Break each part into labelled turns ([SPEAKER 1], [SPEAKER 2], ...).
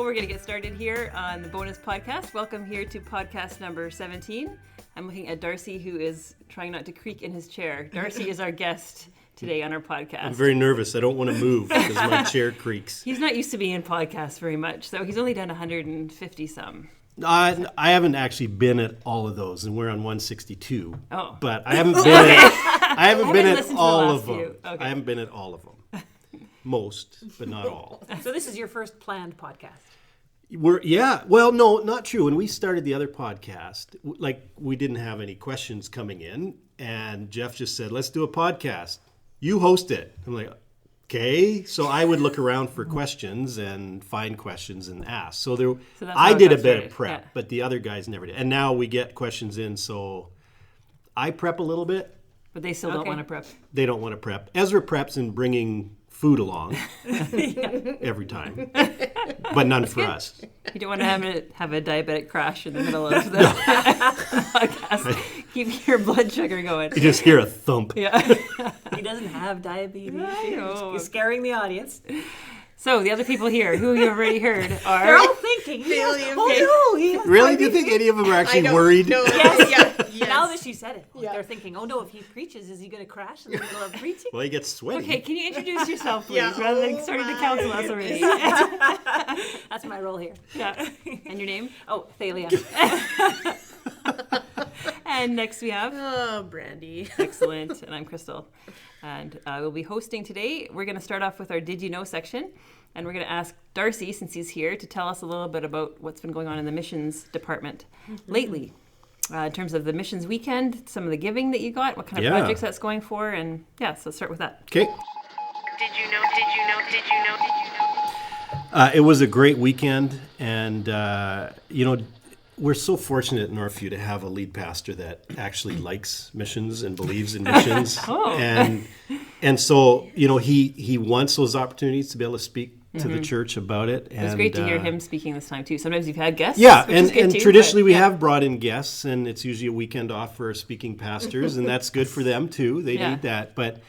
[SPEAKER 1] we're going to get started here on the bonus podcast. Welcome here to podcast number 17. I'm looking at Darcy, who is trying not to creak in his chair. Darcy is our guest today on our podcast.
[SPEAKER 2] I'm very nervous. I don't want to move because my chair creaks.
[SPEAKER 1] He's not used to being in podcasts very much, so he's only done 150 some.
[SPEAKER 2] I haven't actually been at all of those, and we're on 162.
[SPEAKER 1] Oh.
[SPEAKER 2] But I haven't been I haven't been at
[SPEAKER 1] listened to
[SPEAKER 2] all
[SPEAKER 1] the
[SPEAKER 2] of
[SPEAKER 1] last
[SPEAKER 2] them.
[SPEAKER 1] few. Okay.
[SPEAKER 2] I haven't been at all of them. Most, but not all.
[SPEAKER 3] So this is your first planned podcast.
[SPEAKER 2] Well, no, not true. When we started the other podcast, we didn't have any questions coming in, and Jeff just said, "Let's do a podcast. You host it." I'm like, okay. So I would look around for questions and find questions and ask. So I did a bit of prep, but the other guys never did. And now we get questions in, so I prep a little bit.
[SPEAKER 1] But they still don't want to prep.
[SPEAKER 2] They don't want to prep. Ezra preps in bringing food along every time, but none for us.
[SPEAKER 1] You don't want to have a diabetic crash in the middle of the podcast. Keep your blood sugar going.
[SPEAKER 2] You just hear a thump.
[SPEAKER 1] Yeah.
[SPEAKER 3] He doesn't have diabetes.
[SPEAKER 1] know.
[SPEAKER 3] He's scaring the audience.
[SPEAKER 1] So the other people here, who you've already heard, are...
[SPEAKER 3] They're all thinking,
[SPEAKER 2] Really? Do you think any of them are actually worried?
[SPEAKER 3] No.
[SPEAKER 4] Yes.
[SPEAKER 3] Now that she said it, they're thinking, oh no, if he preaches, is he going to crash in the middle of preaching?
[SPEAKER 2] Well, he gets sweaty.
[SPEAKER 1] Okay, can you introduce yourself, please,
[SPEAKER 4] Yeah.
[SPEAKER 1] rather than starting to counsel us already?
[SPEAKER 3] That's my role here.
[SPEAKER 1] Yeah. And your name?
[SPEAKER 3] Oh, Thalia.
[SPEAKER 1] And next we have...
[SPEAKER 4] Oh, Brandie.
[SPEAKER 1] Excellent. And I'm Kristal. And we'll be hosting today. We're going to start off with our Did You Know section. And we're going to ask Darcy, since he's here, to tell us a little bit about what's been going on in the missions department lately. In terms of the missions weekend, some of the giving that you got, what kind of projects that's going for. And so let's start with that.
[SPEAKER 2] Okay.
[SPEAKER 4] Did you know?
[SPEAKER 2] It was a great weekend. And, we're so fortunate in Northview to have a lead pastor that actually likes missions and believes in missions. And so, he wants those opportunities to be able to speak to the church about it.
[SPEAKER 1] It was great to hear him speaking this time, too. Sometimes you've had guests.
[SPEAKER 2] Yeah,
[SPEAKER 1] which is good
[SPEAKER 2] and
[SPEAKER 1] too,
[SPEAKER 2] traditionally we have brought in guests, and it's usually a weekend off for our speaking pastors, and that's good for them, too. They need that. But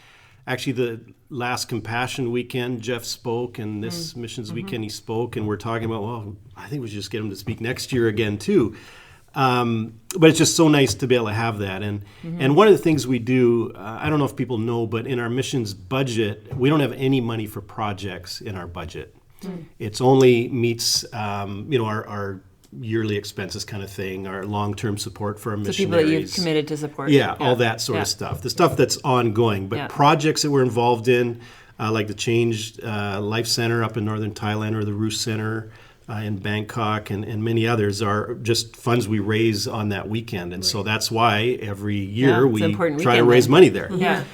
[SPEAKER 2] actually, the last Compassion weekend, Jeff spoke, and this missions weekend he spoke, and we're talking about, well, I think we should just get him to speak next year again, too. But it's just so nice to be able to have that. And one of the things we do, I don't know if people know, but in our missions budget, we don't have any money for projects in our budget. It's only meets, our yearly expenses kind of thing, our long-term support for our missionaries.
[SPEAKER 1] So people that you've committed to support.
[SPEAKER 2] Yeah, all that sort of stuff. The stuff that's ongoing. But projects that we're involved in, like the Changed Life Center up in northern Thailand, or the Roos Center in Bangkok, and many others, are just funds we raise on that weekend. And so that's why every year we try to raise money there.
[SPEAKER 1] Yeah.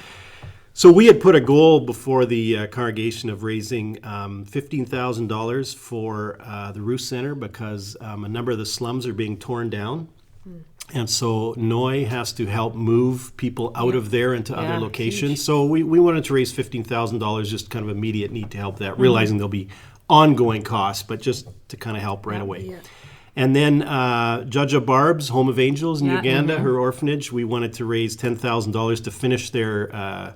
[SPEAKER 2] So we had put a goal before the congregation of raising $15,000 for the Roos Center, because a number of the slums are being torn down. And so Noi has to help move people out of there into other locations. Huge. So we wanted to raise $15,000, just kind of immediate need to help that, realizing there'll be ongoing costs, but just to kind of help right away. Yeah. And then Jaja Barb's Home of Angels in Uganda, her orphanage, we wanted to raise $10,000 to finish their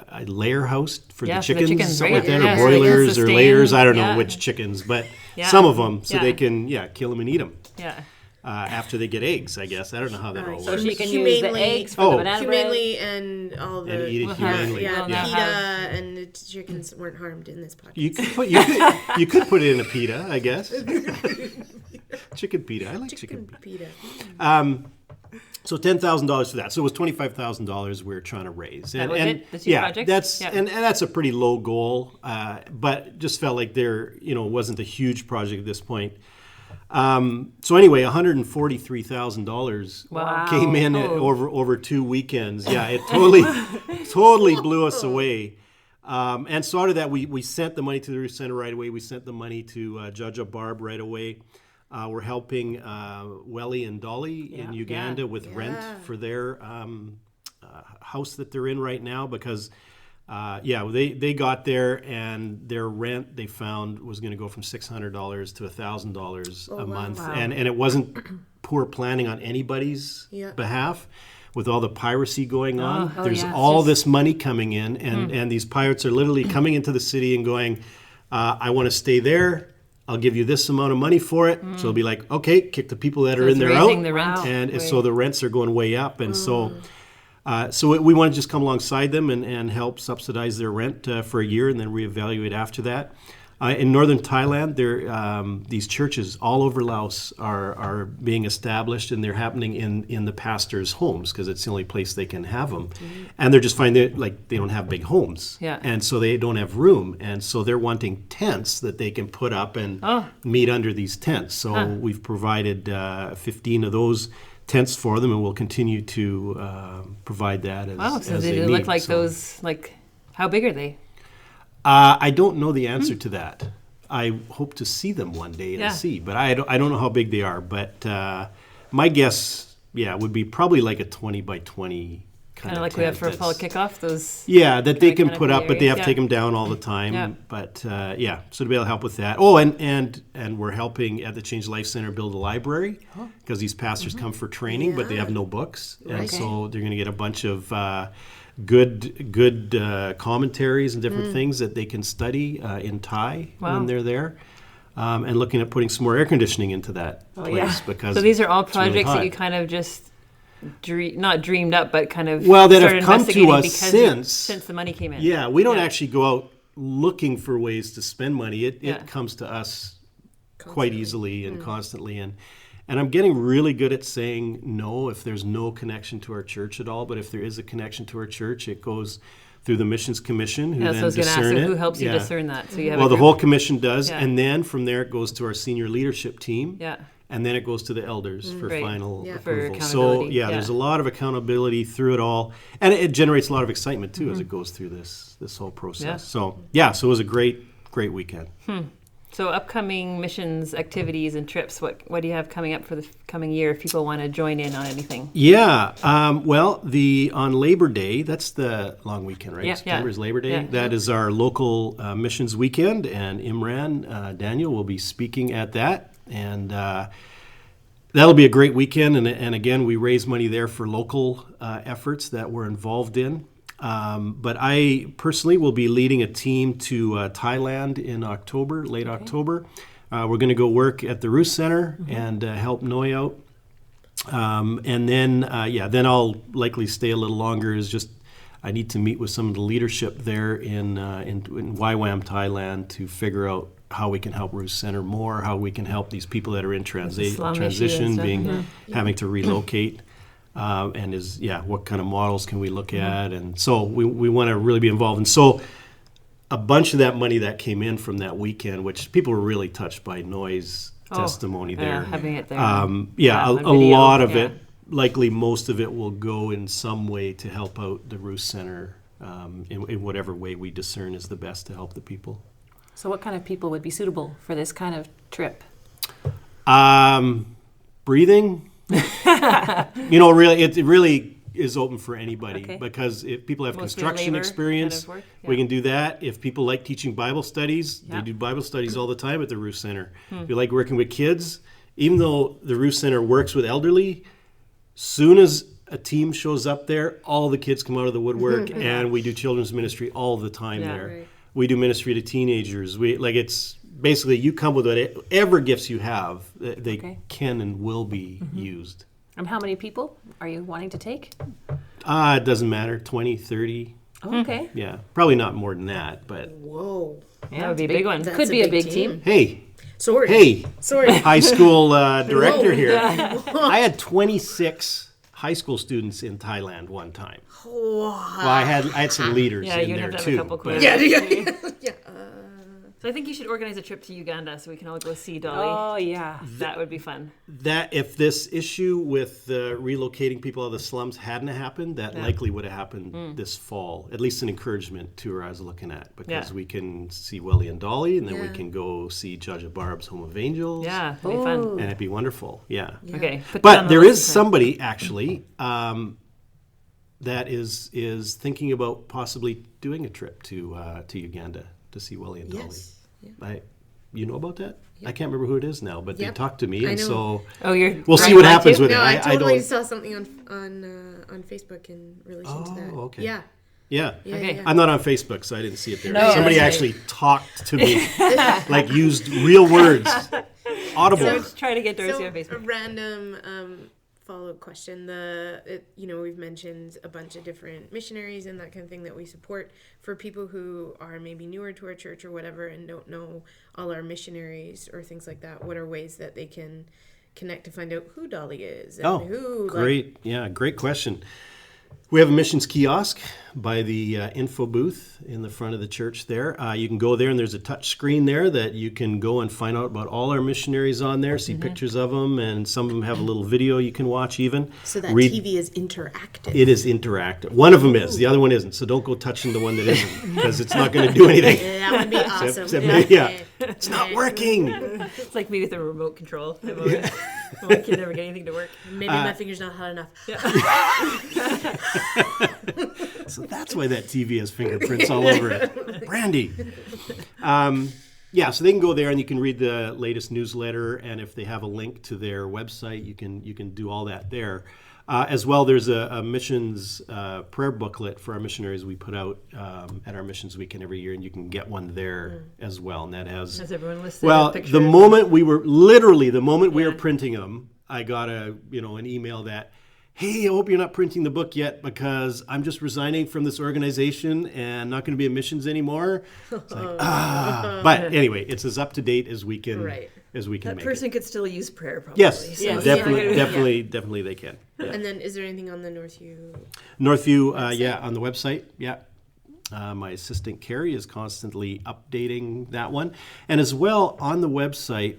[SPEAKER 2] a layer house for the chickens, something like that, or broilers or layers. I don't know which chickens, but some of them, so they can kill them and eat them. Yeah. After they get eggs, I guess. I don't know how that all works.
[SPEAKER 3] So she can use the eggs for the banana bread.
[SPEAKER 4] Humanely, and all the...
[SPEAKER 2] And eat it humanely.
[SPEAKER 4] PETA, and the chickens weren't harmed in this podcast.
[SPEAKER 2] You could put it in a pita, I guess. Chicken pita. I like chicken
[SPEAKER 4] pita.
[SPEAKER 2] So $10,000 for that. So it was $25,000 we were trying to raise.
[SPEAKER 1] And the two projects?
[SPEAKER 2] And that's a pretty low goal, but just felt like there, wasn't a huge project at this point. So anyway, $143,000 came in over 2 weekends. Yeah, it totally blew us away. And so out of that, we sent the money to the Roos Center right away. We sent the money to Jaja Barb right away. We're helping Welly and Dolly in Uganda with rent for their house that they're in right now, because they got there, and their rent they found was going to go from $600 to $1,000 a month. Wow. And it wasn't poor planning on anybody's behalf. With all the piracy going on, there's this money coming in, and these pirates are literally coming into the city and going, I want to stay there. I'll give you this amount of money for it. So it'll be like, okay, kick the people that are
[SPEAKER 1] it's
[SPEAKER 2] in there
[SPEAKER 1] raising
[SPEAKER 2] out.
[SPEAKER 1] the rent.
[SPEAKER 2] And so the rents are going way up. And so we want to just come alongside them and help subsidize their rent for a year and then reevaluate after that. In northern Thailand, these churches all over Laos are being established, and they're happening in the pastors' homes because it's the only place they can have them. And they're just finding that they don't have big homes, and so they don't have room, and so they're wanting tents that they can put up and meet under these tents. So we've provided 15 of those tents for them, and we'll continue to provide that as they need.
[SPEAKER 1] Look like those. Like, how big are they?
[SPEAKER 2] I don't know the answer to that. I hope to see them one day and see, but I don't know how big they are. But my guess, would be probably like a 20 by 20 kind of
[SPEAKER 1] like we have for fall kickoff. Those
[SPEAKER 2] that they can put up, but they have to take them down all the time. Yeah. But so to be able to help with that. Oh, and we're helping at the Change Life Center build a library because these pastors come for training, but they have no books, and so they're going to get a bunch of good commentaries and different things that they can study in Thai when they're there, and looking at putting some more air conditioning into that place because
[SPEAKER 1] so these are all projects that you kind of just not dreamed up, but kind of
[SPEAKER 2] that have come to us since
[SPEAKER 1] the money came in.
[SPEAKER 2] Yeah, we don't actually go out looking for ways to spend money. It comes to us quite easily and constantly, and I'm getting really good at saying no if there's no connection to our church at all. But if there is a connection to our church, it goes through the Missions Commission, who then
[SPEAKER 1] so I was going to ask,
[SPEAKER 2] discern it.
[SPEAKER 1] Who helps you discern that? So you have
[SPEAKER 2] the whole commission does, and then from there it goes to our senior leadership team, and then it goes to the elders for final approval. So there's a lot of accountability through it all, and it generates a lot of excitement too as it goes through this whole process. So it was a great weekend.
[SPEAKER 1] So upcoming missions activities and trips, what do you have coming up for the coming year if people want to join in on anything?
[SPEAKER 2] Yeah, on Labor Day, that's the long weekend, right? September is Labor Day. Yeah. That is our local missions weekend, and Imran Daniel will be speaking at that, and that'll be a great weekend. And again, we raise money there for local efforts that we're involved in. But I personally will be leading a team to Thailand in October, late October. We're going to go work at the Ruth Center and help Noi out. And then I'll likely stay a little longer. I need to meet with some of the leadership there in YWAM, Thailand, to figure out how we can help Ruth Center more, how we can help these people that are in transition, having to relocate. And what kind of models can we look at? And so we want to really be involved. And so a bunch of that money that came in from that weekend, which people were really touched by Noi's testimony there.
[SPEAKER 1] Having it there.
[SPEAKER 2] A lot of it, likely most of it will go in some way to help out the Ruth Center in whatever way we discern is the best to help the people.
[SPEAKER 3] So what kind of people would be suitable for this kind of trip?
[SPEAKER 2] Breathing. Really, it really is open for anybody because if people have construction experience, kind of we can do that. If people like teaching Bible studies, they do Bible studies all the time at the Ruth Center. If you like working with kids, even though the Ruth Center works with elderly, soon as a team shows up there, all the kids come out of the woodwork, and we do children's ministry all the time there. Right. We do ministry to teenagers. It's basically you come with whatever gifts you have, they can and will be used.
[SPEAKER 3] And how many people are you wanting to take?
[SPEAKER 2] It doesnn't matter, 20, 30.
[SPEAKER 3] Oh, okay.
[SPEAKER 2] Yeah, probably not more than that, but...
[SPEAKER 4] Whoa.
[SPEAKER 1] Yeah, that would be a big one.
[SPEAKER 3] Could be a big team.
[SPEAKER 2] Hey.
[SPEAKER 4] Sorry.
[SPEAKER 2] High school director here. Yeah. I had 26 high school students in Thailand one time.
[SPEAKER 4] Wow.
[SPEAKER 2] Well, I had some leaders in there
[SPEAKER 1] have
[SPEAKER 2] too.
[SPEAKER 1] A couple quiz.
[SPEAKER 4] Yeah.
[SPEAKER 1] So I think you should organize a trip to Uganda so we can all go see Dolly.
[SPEAKER 3] Oh, yeah.
[SPEAKER 1] That would be fun.
[SPEAKER 2] That if this issue with relocating people out of the slums hadn't happened, that likely would have happened this fall. At least an encouragement tour I was looking at, because we can see Welly and Dolly, and then we can go see Judge Barb's Home of Angels.
[SPEAKER 1] Yeah, it'd be fun.
[SPEAKER 2] And it'd be wonderful. Yeah.
[SPEAKER 1] Okay.
[SPEAKER 2] But there is somebody actually that is thinking about possibly doing a trip to Uganda to see Welly and Dolly.
[SPEAKER 4] Yeah.
[SPEAKER 2] You know about that? Yep. I can't remember who it is now, but they talked to me, and so
[SPEAKER 1] we'll
[SPEAKER 2] see what happens with it.
[SPEAKER 4] No, I totally saw something on Facebook in relation to that.
[SPEAKER 2] Oh, okay.
[SPEAKER 4] Yeah.
[SPEAKER 2] Yeah.
[SPEAKER 1] Okay.
[SPEAKER 4] Yeah.
[SPEAKER 2] I'm not on Facebook, so I didn't see it there.
[SPEAKER 1] No,
[SPEAKER 2] Somebody
[SPEAKER 1] that's
[SPEAKER 2] actually talked to me, like used real words, audible.
[SPEAKER 1] So just try to get Darcy on
[SPEAKER 4] A
[SPEAKER 1] Facebook.
[SPEAKER 4] random follow-up question. We've mentioned a bunch of different missionaries and that kind of thing that we support. For people who are maybe newer to our church or whatever and don't know all our missionaries or things like that, what are ways that they can connect to find out who Thaliea is? And
[SPEAKER 2] Great. Great question. We have a missions kiosk by the info booth in the front of the church there. You can go there, and there's a touch screen there that you can go and find out about all our missionaries on there, see pictures of them, and some of them have a little video you can watch even.
[SPEAKER 4] So that TV is interactive.
[SPEAKER 2] It is interactive. One of them is. The other one isn't. So don't go touching the one that isn't, because it's not going to do anything.
[SPEAKER 4] That would be awesome.
[SPEAKER 2] It's not working.
[SPEAKER 1] It's like me with a remote control. I can never get anything to work.
[SPEAKER 4] Maybe my finger's not hot enough.
[SPEAKER 2] So that's why that TV has fingerprints all over it. Brandie. So they can go there and you can read the latest newsletter, and if they have a link to their website, you can do all that there. As well, there's a missions prayer booklet for our missionaries we put out at our missions weekend every year, and you can get one there as well. And that has
[SPEAKER 1] everyone listed.
[SPEAKER 2] Well, the moment we were printing them, I got an email that, hey, I hope you're not printing the book yet because I'm just resigning from this organization and not going to be in missions anymore. It's like, But anyway, it's as up to date as we can make
[SPEAKER 1] That
[SPEAKER 2] it.
[SPEAKER 1] person could still use prayer, probably.
[SPEAKER 2] Yes,
[SPEAKER 1] So.
[SPEAKER 2] definitely they can. Yeah.
[SPEAKER 4] And then is there anything on the Northview
[SPEAKER 2] on the website, yeah. My assistant Carrie is constantly updating that one. And as well, on the website,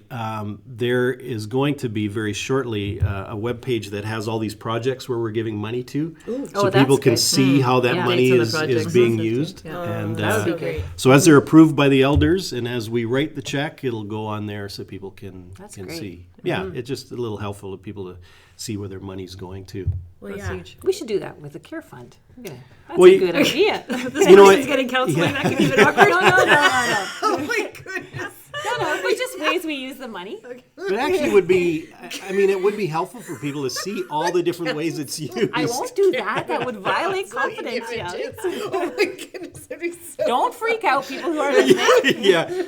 [SPEAKER 2] there is going to be very shortly a web page that has all these projects where we're giving money to. So people can see how that money is being used.
[SPEAKER 1] Yeah.
[SPEAKER 2] And
[SPEAKER 1] that would be great.
[SPEAKER 2] so as they're approved by the elders and as we write the check, it'll go on there so people can see. Yeah, it's just a little helpful to people to see where their money's going to.
[SPEAKER 4] Well,
[SPEAKER 3] That's huge. We should do that with the Care Fund. That's a good idea.
[SPEAKER 1] This person's getting counseling. That could be a bit awkward.
[SPEAKER 3] No.
[SPEAKER 4] Oh my goodness.
[SPEAKER 3] No, but just ways we use the money.
[SPEAKER 2] It actually would be, it would be helpful for people to see all the different ways it's used.
[SPEAKER 3] I won't do that. That would violate confidentiality.
[SPEAKER 4] Oh my goodness. That'd be so
[SPEAKER 3] Don't freak out, people who are listening.
[SPEAKER 2] Yeah.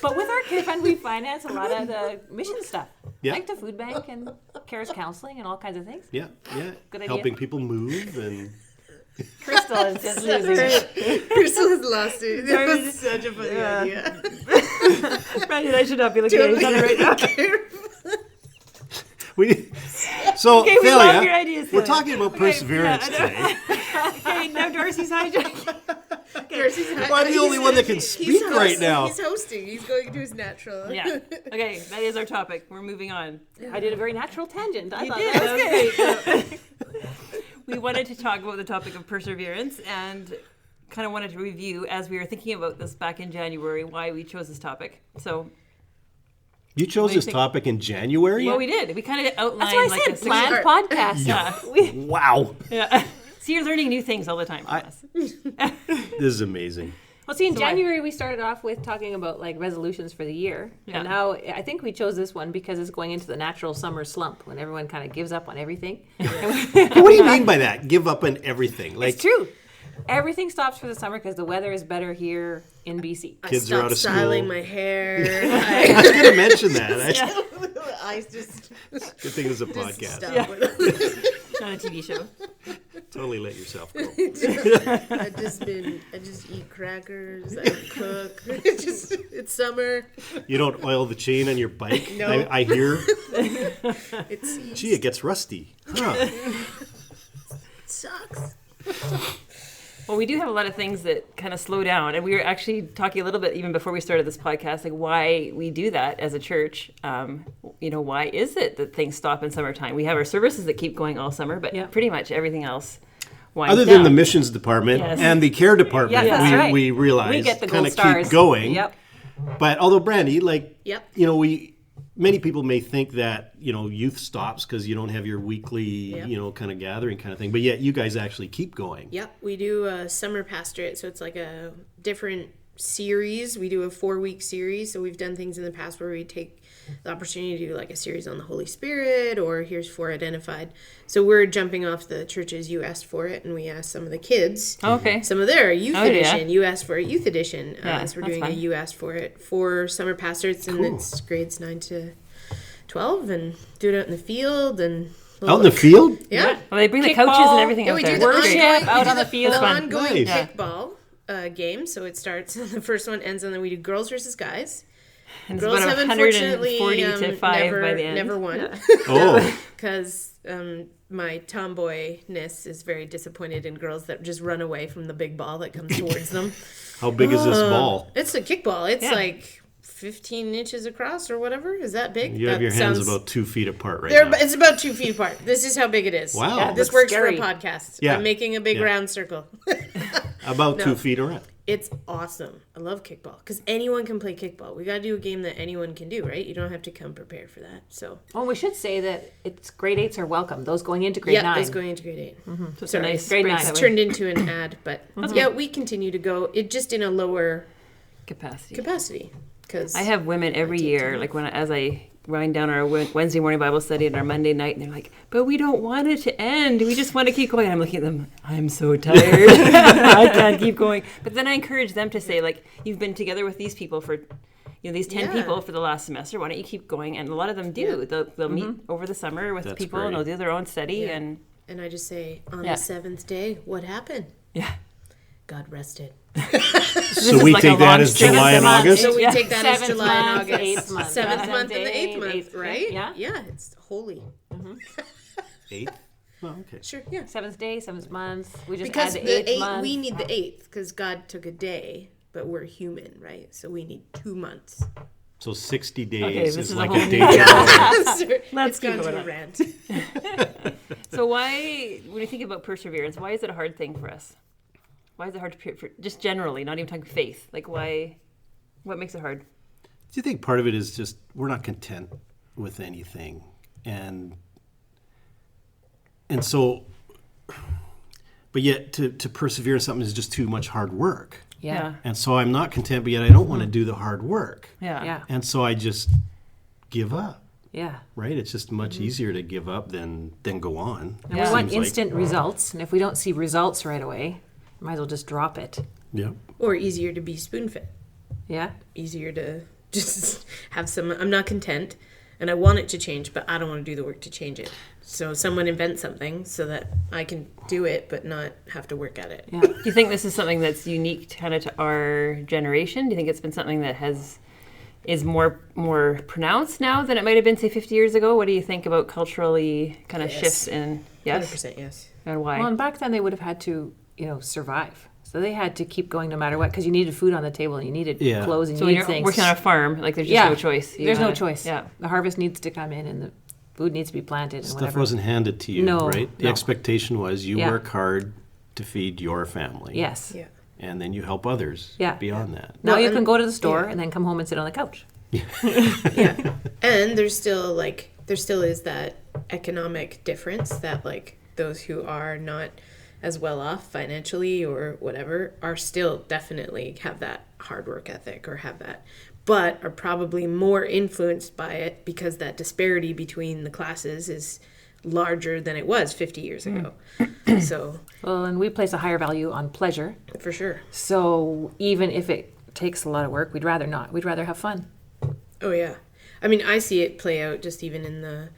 [SPEAKER 3] But with our Care Fund, we finance a lot of the mission stuff.
[SPEAKER 2] Yeah.
[SPEAKER 3] Like the food bank and CARES counseling and all kinds of things.
[SPEAKER 2] Yeah.
[SPEAKER 3] Good idea.
[SPEAKER 2] Helping people move and...
[SPEAKER 3] Kristal is just losing it.
[SPEAKER 4] Kristal has lost it. That was such a funny idea.
[SPEAKER 1] Brandie, I should not be looking at each other right now.
[SPEAKER 2] Okay,
[SPEAKER 1] we love your ideas.
[SPEAKER 2] We're talking about perseverance today.
[SPEAKER 1] Okay, now Darcy's hijacking.
[SPEAKER 2] Well, I'm the only one that can speak right now.
[SPEAKER 4] He's hosting. He's going to his natural.
[SPEAKER 1] Yeah. Okay, that is our topic. We're moving on.
[SPEAKER 3] I did a very natural tangent. I
[SPEAKER 1] You
[SPEAKER 3] thought
[SPEAKER 1] did.
[SPEAKER 3] that was
[SPEAKER 1] That was great. We wanted to talk about the topic of perseverance and kind of wanted to review, as we were thinking about this back in January, why we chose this topic. So
[SPEAKER 2] You chose this topic in January?
[SPEAKER 1] well, we did. We kind of outlined
[SPEAKER 3] That's why I said planned podcast.
[SPEAKER 1] Yeah.
[SPEAKER 2] Wow.
[SPEAKER 1] Yeah. So you're learning new things all the time from us.
[SPEAKER 2] This is amazing.
[SPEAKER 3] Well, see, in January we started off with talking about like resolutions for the year, and now I think we chose this one because it's going into the natural summer slump when everyone kind of gives up on everything.
[SPEAKER 2] What do you mean by that? Give up on everything? Like,
[SPEAKER 3] It's true. Everything stops for the summer because the weather is better here in BC.
[SPEAKER 2] Kids are out of school.
[SPEAKER 4] styling my hair.
[SPEAKER 2] I was going to mention that.
[SPEAKER 4] I just
[SPEAKER 2] Good thing it's a podcast.
[SPEAKER 4] stop.
[SPEAKER 1] Not a TV show.
[SPEAKER 2] Totally let yourself go.
[SPEAKER 4] I just eat crackers. I don't cook. It's summer.
[SPEAKER 2] You don't oil the chain on your bike?
[SPEAKER 4] No.
[SPEAKER 2] I hear.
[SPEAKER 4] It's
[SPEAKER 2] Gee, it gets rusty. Huh.
[SPEAKER 4] it sucks.
[SPEAKER 1] Well, we do have a lot of things that kind of slow down. And we were actually talking a little bit, even before we started this podcast, like why we do that as a church. Why is it that things stop in summertime? We have our services that keep going all summer, but pretty much everything else winds
[SPEAKER 2] Other
[SPEAKER 1] down.
[SPEAKER 2] than the missions department and the care department,
[SPEAKER 3] Yes, that's right.
[SPEAKER 2] we realize
[SPEAKER 3] We get the
[SPEAKER 2] kind
[SPEAKER 3] gold
[SPEAKER 2] of
[SPEAKER 3] stars.
[SPEAKER 2] keep going.
[SPEAKER 3] Yep.
[SPEAKER 2] But although, Brandie,
[SPEAKER 4] Yep.
[SPEAKER 2] many people may think that, youth stops because you don't have your weekly, kind of gathering kind of thing. But yet you guys actually keep going.
[SPEAKER 4] Yep, we do a summer pastorate, so it's like a different series. We do a 4-week series, so we've done things in the past where we take the opportunity to do like a series on the Holy Spirit, or here's 4 identified. So we're jumping off the churches. You asked for it, and we asked some of the kids.
[SPEAKER 1] Okay.
[SPEAKER 4] Some of their youth edition.
[SPEAKER 1] Yeah.
[SPEAKER 4] You asked for a youth edition.
[SPEAKER 1] Yeah,
[SPEAKER 4] So we're
[SPEAKER 1] that's
[SPEAKER 4] doing
[SPEAKER 1] fun.
[SPEAKER 4] a You asked for it for summer pastors, and it's grades 9 to 12, and do it out in the field and.
[SPEAKER 2] Out in the field?
[SPEAKER 4] Yeah.
[SPEAKER 1] Well, they bring the
[SPEAKER 3] Kickball.
[SPEAKER 1] couches and everything
[SPEAKER 4] Yeah,
[SPEAKER 1] out
[SPEAKER 4] we
[SPEAKER 1] there.
[SPEAKER 4] do the
[SPEAKER 3] Worship
[SPEAKER 4] ongoing,
[SPEAKER 3] out
[SPEAKER 4] we do
[SPEAKER 3] on the field.
[SPEAKER 4] The
[SPEAKER 1] Fun.
[SPEAKER 4] ongoing
[SPEAKER 2] Nice.
[SPEAKER 4] kickball game. So it starts. The first one ends, and then we do girls versus guys.
[SPEAKER 1] And it's
[SPEAKER 4] Girls
[SPEAKER 1] about
[SPEAKER 4] have
[SPEAKER 1] 140
[SPEAKER 4] unfortunately
[SPEAKER 1] to 5
[SPEAKER 4] never,
[SPEAKER 1] by the end.
[SPEAKER 4] never won
[SPEAKER 2] Oh,
[SPEAKER 4] because my tomboyness is very disappointed in girls that just run away from the big ball that comes towards them.
[SPEAKER 2] how big is this ball?
[SPEAKER 4] It's a kickball. It's
[SPEAKER 1] Yeah.
[SPEAKER 4] like 15 inches across or whatever. Is that big?
[SPEAKER 2] You have
[SPEAKER 4] That
[SPEAKER 2] your hands
[SPEAKER 4] sounds-
[SPEAKER 2] about 2 feet apart right
[SPEAKER 4] They're,
[SPEAKER 2] now.
[SPEAKER 4] it's about 2 feet apart. This is how big it is.
[SPEAKER 2] Wow.
[SPEAKER 4] Yeah, this
[SPEAKER 3] That's
[SPEAKER 4] works
[SPEAKER 3] scary.
[SPEAKER 4] for a podcast.
[SPEAKER 2] Yeah.
[SPEAKER 4] I'm making a big
[SPEAKER 2] Yeah.
[SPEAKER 4] round circle.
[SPEAKER 2] About
[SPEAKER 4] No.
[SPEAKER 2] 2 feet around.
[SPEAKER 4] It's awesome. I love kickball because anyone can play kickball. We got to do a game that anyone can do, right? You don't have to come prepared for that. So
[SPEAKER 3] Oh, we should say that it's grade 8s are welcome. Those going into grade 9.
[SPEAKER 4] yeah, it's going into grade 8.
[SPEAKER 1] So it's a
[SPEAKER 4] Sorry,
[SPEAKER 1] nice
[SPEAKER 3] Grade
[SPEAKER 1] break
[SPEAKER 3] nine.
[SPEAKER 1] that
[SPEAKER 4] It's
[SPEAKER 1] way.
[SPEAKER 4] turned into an ad, but yeah, we continue to go. It just in a lower
[SPEAKER 1] capacity.
[SPEAKER 4] capacity because
[SPEAKER 1] I have women every year, like as I wind down our Wednesday morning Bible study and our Monday night, and they're like, "But we don't want it to end. We just want to keep going." And I'm looking at them. I'm so tired. I can't keep going. But then I encourage them to say, like, "You've been together with these people for, these 10
[SPEAKER 4] Yeah.
[SPEAKER 1] people for the last semester. Why don't you keep going?" And a lot of them do. They'll meet over the summer with
[SPEAKER 2] That's
[SPEAKER 1] people,
[SPEAKER 2] great.
[SPEAKER 1] and they'll do their own study.
[SPEAKER 4] Yeah.
[SPEAKER 1] And
[SPEAKER 4] and I just say on
[SPEAKER 1] Yeah.
[SPEAKER 4] the 7th day, what happened?
[SPEAKER 1] yeah,
[SPEAKER 4] God rested.
[SPEAKER 2] So
[SPEAKER 1] is
[SPEAKER 2] we
[SPEAKER 1] like a
[SPEAKER 2] take that
[SPEAKER 1] long
[SPEAKER 2] as
[SPEAKER 1] string of
[SPEAKER 2] July and
[SPEAKER 1] months.
[SPEAKER 2] August?
[SPEAKER 4] So we
[SPEAKER 1] Yeah.
[SPEAKER 4] take that as
[SPEAKER 3] 7th
[SPEAKER 4] July and
[SPEAKER 3] month,
[SPEAKER 4] August.
[SPEAKER 3] 8th month.
[SPEAKER 4] 7th
[SPEAKER 3] Yeah.
[SPEAKER 4] month and the 8th
[SPEAKER 3] 8th,
[SPEAKER 4] month, right?
[SPEAKER 3] yeah.
[SPEAKER 4] Yeah, it's holy.
[SPEAKER 2] 8? Oh, okay.
[SPEAKER 4] Sure, yeah.
[SPEAKER 3] 7th day, 7th month. We just
[SPEAKER 4] Because
[SPEAKER 3] add the
[SPEAKER 4] the
[SPEAKER 3] 8th
[SPEAKER 4] 8th,
[SPEAKER 3] month.
[SPEAKER 4] we need the 8th because God took a day, but we're human, right? So we need 2 months.
[SPEAKER 2] So 60 days
[SPEAKER 1] Okay, this
[SPEAKER 2] is
[SPEAKER 1] is a
[SPEAKER 2] like
[SPEAKER 1] whole
[SPEAKER 2] a
[SPEAKER 1] new
[SPEAKER 2] day
[SPEAKER 1] job.
[SPEAKER 2] job.
[SPEAKER 1] Let's
[SPEAKER 4] It's
[SPEAKER 1] keep
[SPEAKER 4] gone
[SPEAKER 1] going
[SPEAKER 4] to a
[SPEAKER 1] on.
[SPEAKER 4] rant.
[SPEAKER 1] So why, when you think about perseverance, why is it a hard thing for us? Why is it hard to just generally, not even talking faith? Like why? What makes it hard?
[SPEAKER 2] Do you think part of it is just we're not content with anything, and so, but yet to persevere in something is just too much hard work,
[SPEAKER 3] Yeah.
[SPEAKER 2] and so I'm not content, but yet I don't want to do the hard work,
[SPEAKER 1] Yeah.
[SPEAKER 3] Yeah.
[SPEAKER 2] and so I just give up.
[SPEAKER 3] Yeah.
[SPEAKER 2] Right? It's just much easier to give up than go on.
[SPEAKER 3] And
[SPEAKER 1] Yeah.
[SPEAKER 3] we want
[SPEAKER 2] Seems like.
[SPEAKER 3] instant results. And if we don't see results right away, might as well just drop it.
[SPEAKER 2] Yeah.
[SPEAKER 4] Or easier to be spoon fed.
[SPEAKER 3] Yeah.
[SPEAKER 4] Easier to just have some. I'm not content and I want it to change, but I don't want to do the work to change it. So someone invents something so that I can do it, but not have to work at it.
[SPEAKER 3] Yeah.
[SPEAKER 1] Do you think this is something that's unique kind of to our generation? Do you think it's been something that is more pronounced now than it might have been, say, 50 years ago? What do you think about culturally kind of
[SPEAKER 4] Yes.
[SPEAKER 1] shifts in, yes?
[SPEAKER 4] 100% yes.
[SPEAKER 1] And why?
[SPEAKER 3] Well, and back then they would have had to, survive. So they had to keep going no matter what because you needed food on the table and you needed
[SPEAKER 2] Yeah.
[SPEAKER 3] clothes and
[SPEAKER 1] So
[SPEAKER 3] you
[SPEAKER 1] when
[SPEAKER 3] needed
[SPEAKER 1] you're
[SPEAKER 3] things.
[SPEAKER 1] working on a farm, like there's just
[SPEAKER 3] Yeah.
[SPEAKER 1] no choice. You
[SPEAKER 3] There's no
[SPEAKER 1] gotta-
[SPEAKER 3] choice.
[SPEAKER 1] Yeah.
[SPEAKER 3] The harvest needs to come in and the food needs to be planted and
[SPEAKER 2] Stuff
[SPEAKER 3] whatever.
[SPEAKER 2] wasn't handed to you,
[SPEAKER 3] No,
[SPEAKER 2] right? The
[SPEAKER 3] no.
[SPEAKER 2] expectation was you
[SPEAKER 3] Yeah.
[SPEAKER 2] work hard to feed your family.
[SPEAKER 3] Yes.
[SPEAKER 4] Yeah.
[SPEAKER 2] And then you help others
[SPEAKER 3] Yeah.
[SPEAKER 2] beyond that.
[SPEAKER 3] Now
[SPEAKER 4] Well,
[SPEAKER 3] you
[SPEAKER 4] and-
[SPEAKER 3] can go to the store
[SPEAKER 4] yeah.
[SPEAKER 3] and then come home and sit on the couch.
[SPEAKER 4] Yeah. And there still is that economic difference that like those who are not as well off financially or whatever are still definitely have that hard work ethic or have that, but are probably more influenced by it because that disparity between the classes is larger than it was 50 years ago. So
[SPEAKER 3] Well, and we place a higher value on pleasure.
[SPEAKER 4] for sure.
[SPEAKER 3] So even if it takes a lot of work, we'd rather not. We'd rather have fun.
[SPEAKER 4] Oh yeah. I mean, I see it play out just even in the,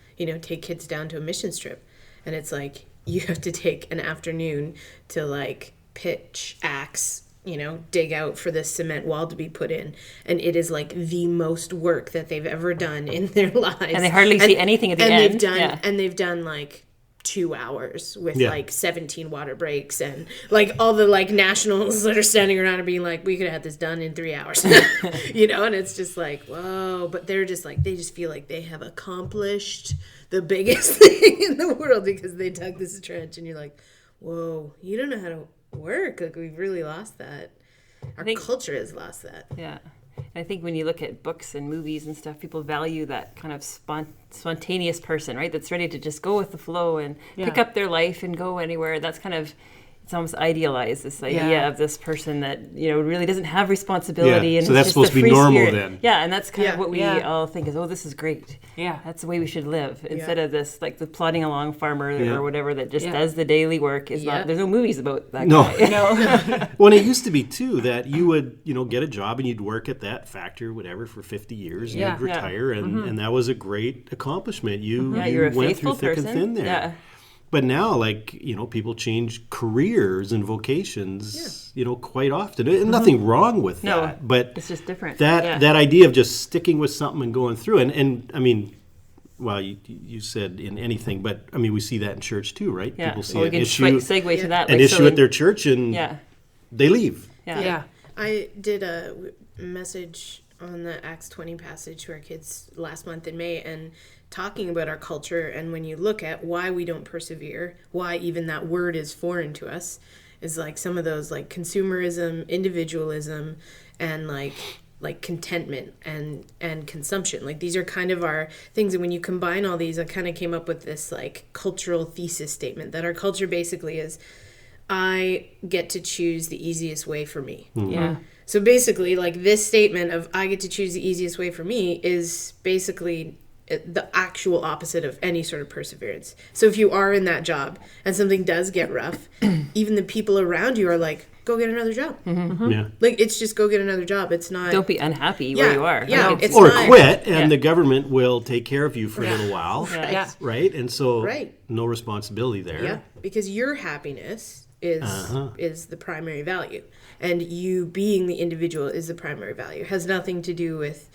[SPEAKER 4] take kids down to a missions trip. And it's like, you have to take an afternoon to like pitch, axe, dig out for this cement wall to be put in. And it is like the most work that they've ever done in their lives.
[SPEAKER 1] And they hardly see anything at the
[SPEAKER 4] and
[SPEAKER 1] end.
[SPEAKER 4] They've done like 2 hours with
[SPEAKER 2] Yeah.
[SPEAKER 4] like 17 water breaks and like all the like nationals that are standing around and being like, we could have had this done in 3 hours, and it's just like, whoa, but they're just like, they just feel like they have accomplished the biggest thing in the world because they dug this trench, and you're like, whoa, you don't know how to work. Like we've really lost that. Our
[SPEAKER 1] think-
[SPEAKER 4] culture has lost that.
[SPEAKER 1] Yeah. And I think when you look at books and movies and stuff, people value that kind of spontaneous person, right? That's ready to just go with the flow and pick
[SPEAKER 3] Yeah.
[SPEAKER 1] up their life and go anywhere. That's kind of, it's almost idealized, this idea of this person that, really doesn't have responsibility.
[SPEAKER 2] Yeah.
[SPEAKER 1] And
[SPEAKER 2] So
[SPEAKER 1] it's
[SPEAKER 2] that's
[SPEAKER 1] just
[SPEAKER 2] supposed
[SPEAKER 1] a
[SPEAKER 2] to be
[SPEAKER 1] free
[SPEAKER 2] normal
[SPEAKER 1] spirit.
[SPEAKER 2] then.
[SPEAKER 1] Yeah, and that's kind of what we
[SPEAKER 3] Yeah.
[SPEAKER 1] all think is, this is great.
[SPEAKER 3] Yeah.
[SPEAKER 1] That's the way we should live. Instead of this, like the plodding along farmer or whatever that just
[SPEAKER 3] Yeah.
[SPEAKER 1] does the daily work is not, there's no movies about that
[SPEAKER 2] No.
[SPEAKER 1] guy.
[SPEAKER 2] Well, it used to be too that you would, get a job and you'd work at that factory or whatever for 50 years and
[SPEAKER 3] Yeah.
[SPEAKER 2] you'd retire and that was a great accomplishment. You,
[SPEAKER 1] Yeah,
[SPEAKER 2] you
[SPEAKER 1] you're a
[SPEAKER 2] went
[SPEAKER 1] faithful
[SPEAKER 2] through thick
[SPEAKER 1] person.
[SPEAKER 2] and thin there.
[SPEAKER 1] Yeah.
[SPEAKER 2] But now, people change careers and vocations, quite often. And nothing wrong with
[SPEAKER 1] No,
[SPEAKER 2] that. But
[SPEAKER 1] it's just different.
[SPEAKER 2] that idea of just sticking with something and going through, and I mean, well, you said in anything, but I mean, we see that in church too, right?
[SPEAKER 1] Yeah.
[SPEAKER 2] People see
[SPEAKER 1] Well, we
[SPEAKER 2] an
[SPEAKER 1] can
[SPEAKER 2] issue,
[SPEAKER 1] segue to that.
[SPEAKER 2] an issue at their church, and
[SPEAKER 1] Yeah.
[SPEAKER 2] they leave.
[SPEAKER 1] Yeah.
[SPEAKER 3] Yeah.
[SPEAKER 4] I did a message on the Acts 20 passage to our kids last month in May, and talking about our culture, and when you look at why we don't persevere, why even that word is foreign to us, is like some of those like consumerism, individualism, and like contentment and consumption. Like these are kind of our things, and when you combine all these, I kind of came up with this like cultural thesis statement that our culture basically is, I get to choose the easiest way for me.
[SPEAKER 3] Yeah.
[SPEAKER 4] So basically, like this statement of I get to choose the easiest way for me is basically the actual opposite of any sort of perseverance. So if you are in that job and something does get rough, even the people around you are like, go get another job.
[SPEAKER 2] Yeah.
[SPEAKER 4] Like it's just go get another job. It's not.
[SPEAKER 1] Don't be unhappy where you are.
[SPEAKER 4] Yeah,
[SPEAKER 1] Like,
[SPEAKER 4] it's
[SPEAKER 2] Or
[SPEAKER 4] not,
[SPEAKER 2] quit, and
[SPEAKER 1] Yeah.
[SPEAKER 2] the government will take care of you for a little while,
[SPEAKER 3] Yeah.
[SPEAKER 2] right? And so,
[SPEAKER 4] Right.
[SPEAKER 2] no responsibility there.
[SPEAKER 4] Yeah, because your happiness is the primary value, and you being the individual is the primary value. It has nothing to do with,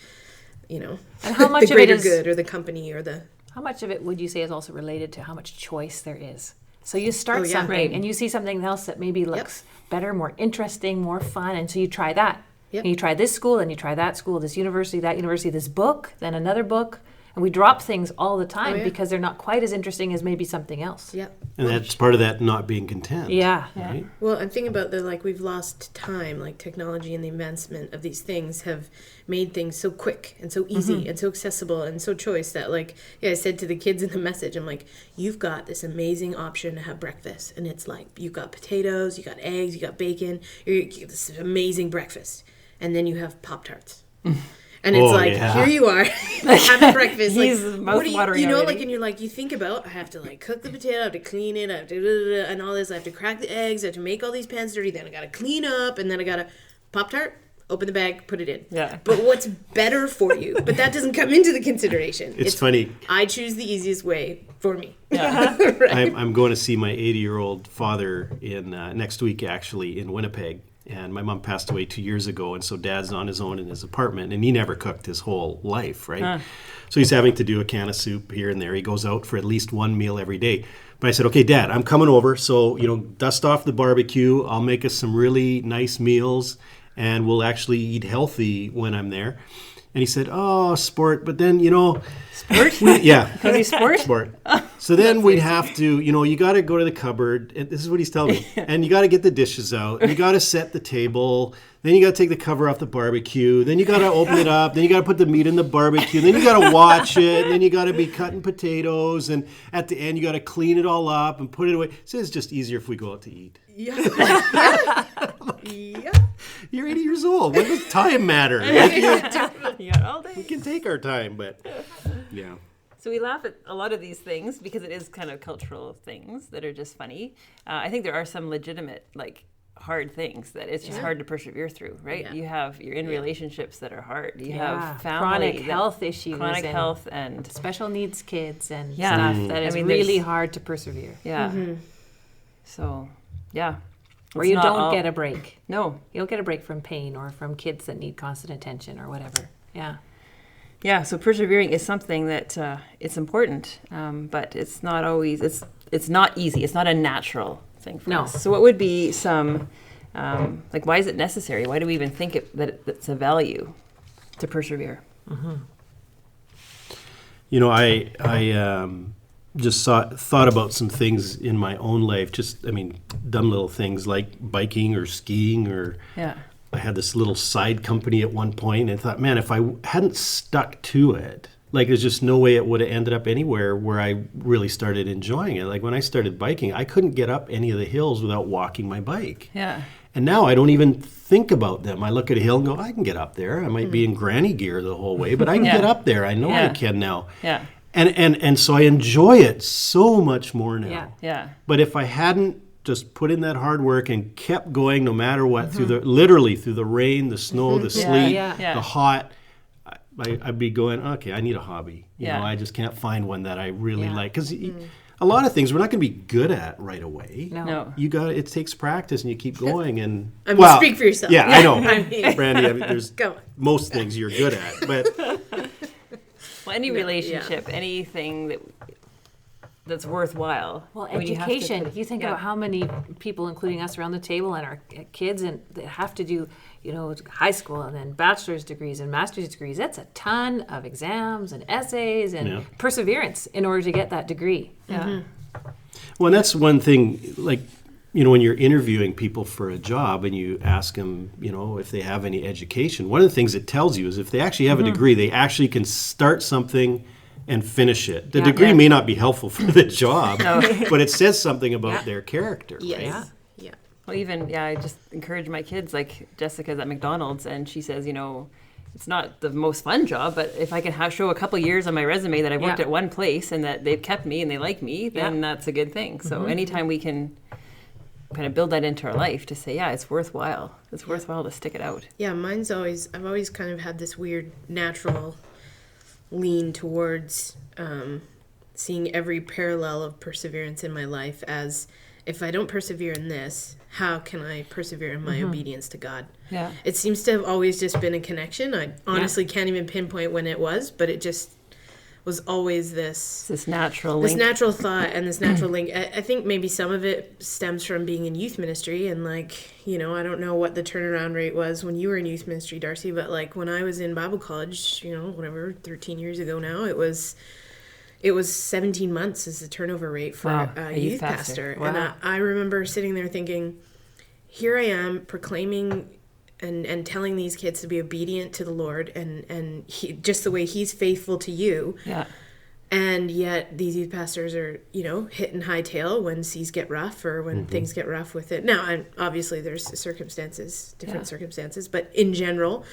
[SPEAKER 3] And how much
[SPEAKER 4] the
[SPEAKER 3] of it
[SPEAKER 4] greater
[SPEAKER 3] is
[SPEAKER 4] good or the company or the.
[SPEAKER 3] How much of it would you say is also related to how much choice there is? So you start
[SPEAKER 4] yeah.
[SPEAKER 3] something
[SPEAKER 1] Right.
[SPEAKER 3] and you see something else that maybe looks better, more interesting, more fun, and so you try that.
[SPEAKER 4] Yep.
[SPEAKER 3] And you try this school, and you try that school, this university, this book, then another book. And we drop things all the time
[SPEAKER 4] yeah.
[SPEAKER 3] because they're not quite as interesting as maybe something else.
[SPEAKER 4] Yeah.
[SPEAKER 2] And that's part of that not being content.
[SPEAKER 3] Yeah.
[SPEAKER 2] Right?
[SPEAKER 4] Well, I'm thinking about we've lost time, like technology and the advancement of these things have made things so quick and so easy and so accessible and so choice that I said to the kids in the message, I'm like, you've got this amazing option to have breakfast. And it's like, you've got potatoes, you got eggs, you got bacon, you get this amazing breakfast. And then you have Pop-Tarts. And it's here you are, having breakfast.
[SPEAKER 1] He's
[SPEAKER 4] what do
[SPEAKER 1] mouth-watering
[SPEAKER 4] you know,
[SPEAKER 1] already.
[SPEAKER 4] and you're like, you think about, I have to cook the potato, I have to clean it, I have to and all this, I have to crack the eggs, I have to make all these pans dirty, then I gotta clean up, and then I gotta Pop-Tart, open the bag, put it in.
[SPEAKER 1] Yeah.
[SPEAKER 4] But what's better for you? But that doesn't come into the consideration.
[SPEAKER 2] It's funny.
[SPEAKER 4] I choose the easiest way for me.
[SPEAKER 1] Yeah.
[SPEAKER 2] I'm going to see my 80-year-old father in next week, actually, in Winnipeg. And my mom passed away 2 years ago, and so Dad's on his own in his apartment, and he never cooked his whole life, right? So he's having to do a can of soup here and there. He goes out for at least one meal every day. But I said, okay, Dad, I'm coming over, so, dust off the barbecue. I'll make us some really nice meals, and we'll actually eat healthy when I'm there. And he said, oh, sport, but then,
[SPEAKER 1] Sport?
[SPEAKER 2] yeah.
[SPEAKER 1] Because he's sport?
[SPEAKER 2] Sport. So then we'd have to, you got to go to the cupboard, and this is what he's telling me, and you got to get the dishes out, and you got to set the table, then you got to take the cover off the barbecue, then you got to open it up, then you got to put the meat in the barbecue, then you got to watch it, and then you got to be cutting potatoes, and at the end you got to clean it all up and put it away. So it's just easier if we go out to eat.
[SPEAKER 4] Yeah. Yeah.
[SPEAKER 2] You're 80 years old. What does time matter?
[SPEAKER 1] Yeah, all day.
[SPEAKER 2] We can take our time, but yeah.
[SPEAKER 1] So we laugh at a lot of these things because it is kind of cultural things that are just funny. I think there are some legitimate, hard things that it's just hard to persevere through, right?
[SPEAKER 4] Yeah.
[SPEAKER 1] You're in relationships that are hard. You have
[SPEAKER 3] chronic
[SPEAKER 1] family
[SPEAKER 3] health issues,
[SPEAKER 1] chronic
[SPEAKER 3] and
[SPEAKER 1] health, and
[SPEAKER 3] special needs kids and
[SPEAKER 1] Yeah.
[SPEAKER 3] stuff that is
[SPEAKER 1] there's-
[SPEAKER 3] really hard to persevere.
[SPEAKER 1] yeah. So, yeah.
[SPEAKER 3] Or
[SPEAKER 1] It's
[SPEAKER 3] you
[SPEAKER 1] not
[SPEAKER 3] don't
[SPEAKER 1] all-
[SPEAKER 3] get a break.
[SPEAKER 1] No.
[SPEAKER 3] You don't get a break from pain or from kids that need constant attention or whatever. Yeah.
[SPEAKER 1] Yeah, so persevering is something that it's important, but it's not always, it's not easy. It's not a natural thing for
[SPEAKER 3] No.
[SPEAKER 1] us. So what would be some, why is it necessary? Why do we even think that it's a value to persevere?
[SPEAKER 2] I just thought about some things in my own life, dumb little things like biking or skiing, or
[SPEAKER 1] Yeah.
[SPEAKER 2] I had this little side company at one point and thought, man, if I hadn't stuck to it, like there's just no way it would have ended up anywhere where I really started enjoying it. Like when I started biking, I couldn't get up any of the hills without walking my bike.
[SPEAKER 1] Yeah.
[SPEAKER 2] And now I don't even think about them. I look at a hill and go, I can get up there. I might be in granny gear the whole way, but I can get up there. I know I can now.
[SPEAKER 1] Yeah.
[SPEAKER 2] And so I enjoy it so much more now.
[SPEAKER 3] Yeah.
[SPEAKER 1] Yeah.
[SPEAKER 2] But if I hadn't just put in that hard work and kept going no matter what, literally through the rain, the snow, the sleet, the hot, I'd be going, okay, I need a hobby. You know, I just can't find one that I really like. Because a lot of things we're not going to be good at right away.
[SPEAKER 1] No.
[SPEAKER 2] It takes practice and you keep going. And
[SPEAKER 4] speak for yourself.
[SPEAKER 2] Yeah, I know.
[SPEAKER 4] mean,
[SPEAKER 2] Brandie, there's most things you're good at. But
[SPEAKER 1] well, any relationship, anything that's worthwhile.
[SPEAKER 3] Well,
[SPEAKER 1] I mean,
[SPEAKER 3] education. You think about how many people, including us around the table and our kids, and they have to do, high school and then bachelor's degrees and master's degrees. That's a ton of exams and essays and perseverance in order to get that degree.
[SPEAKER 1] Yeah.
[SPEAKER 2] Well, and that's one thing, like, when you're interviewing people for a job and you ask them, if they have any education, one of the things it tells you is if they actually have a degree, they actually can start something and finish it. The degree may not be helpful for the job, but it says something about their character, right?
[SPEAKER 4] Yeah.
[SPEAKER 1] Well, even, I just encourage my kids, like Jessica's at McDonald's, and she says, it's not the most fun job, but if I can show a couple years on my resume that I worked at one place and that they've kept me and they like me, then that's a good thing. So anytime we can kind of build that into our life to say, it's worthwhile. It's worthwhile to stick it out.
[SPEAKER 4] Yeah, I've always kind of had this weird natural lean towards seeing every parallel of perseverance in my life as, if I don't persevere in this, how can I persevere in my obedience to God?
[SPEAKER 1] Yeah.
[SPEAKER 4] It seems to have always just been a connection. I honestly can't even pinpoint when it was, but it just was always this
[SPEAKER 1] natural link.
[SPEAKER 4] This natural thought and this natural link. I think maybe some of it stems from being in youth ministry and I don't know what the turnaround rate was when you were in youth ministry, Darcy, but when I was in Bible college, 13 years ago now, it was 17 months as the turnover rate for a youth pastor.
[SPEAKER 1] Wow.
[SPEAKER 4] And I remember sitting there thinking, here I am proclaiming and telling these kids to be obedient to the Lord and just the way he's faithful to you.
[SPEAKER 1] Yeah.
[SPEAKER 4] And yet these youth pastors are, hitting hightail when seas get rough or when things get rough with it. Now, and obviously there's different circumstances, but in general,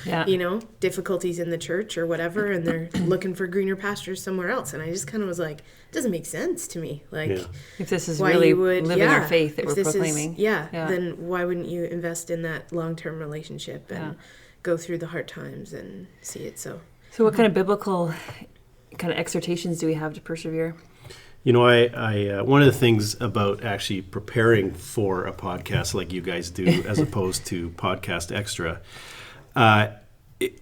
[SPEAKER 4] difficulties in the church or whatever, and they're looking for greener pastures somewhere else. And I just kind of was like, it doesn't make sense to me.
[SPEAKER 1] If this is really living our faith that we're proclaiming.
[SPEAKER 4] Then why wouldn't you invest in that long-term relationship and go through the hard times and see it so.
[SPEAKER 1] So what kind of biblical kind of exhortations do we have to persevere?
[SPEAKER 2] I one of the things about actually preparing for a podcast like you guys do, as opposed to Podcast Extra,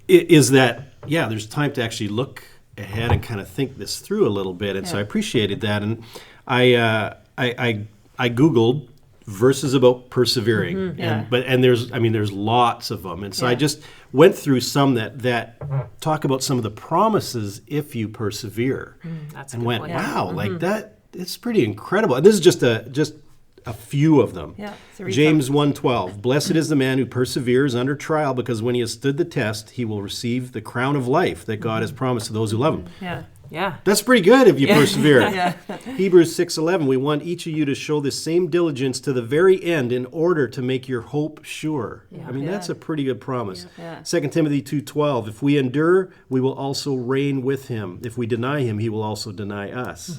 [SPEAKER 2] is that there's time to actually look ahead and kind of think this through a little bit, and so I appreciated that, and I Googled verses about persevering, and there's lots of them, and so I just went through some that talk about some of the promises if you persevere,
[SPEAKER 3] That's
[SPEAKER 2] and
[SPEAKER 3] a good
[SPEAKER 2] went,
[SPEAKER 3] point.
[SPEAKER 2] wow, like that, it's pretty incredible. And this is just a few of them.
[SPEAKER 1] Yeah.
[SPEAKER 2] James 1:12, blessed is the man who perseveres under trial, because when he has stood the test, he will receive the crown of life that God has promised to those who love him.
[SPEAKER 1] Yeah.
[SPEAKER 3] Yeah.
[SPEAKER 2] That's pretty good if you persevere.
[SPEAKER 1] Yeah.
[SPEAKER 2] Hebrews 6:11, we want each of you to show the same diligence to the very end in order to make your hope sure. That's a pretty good promise.
[SPEAKER 1] Yeah.
[SPEAKER 2] 2 Timothy 2:12, if we endure, we will also reign with him. If we deny him, he will also deny us.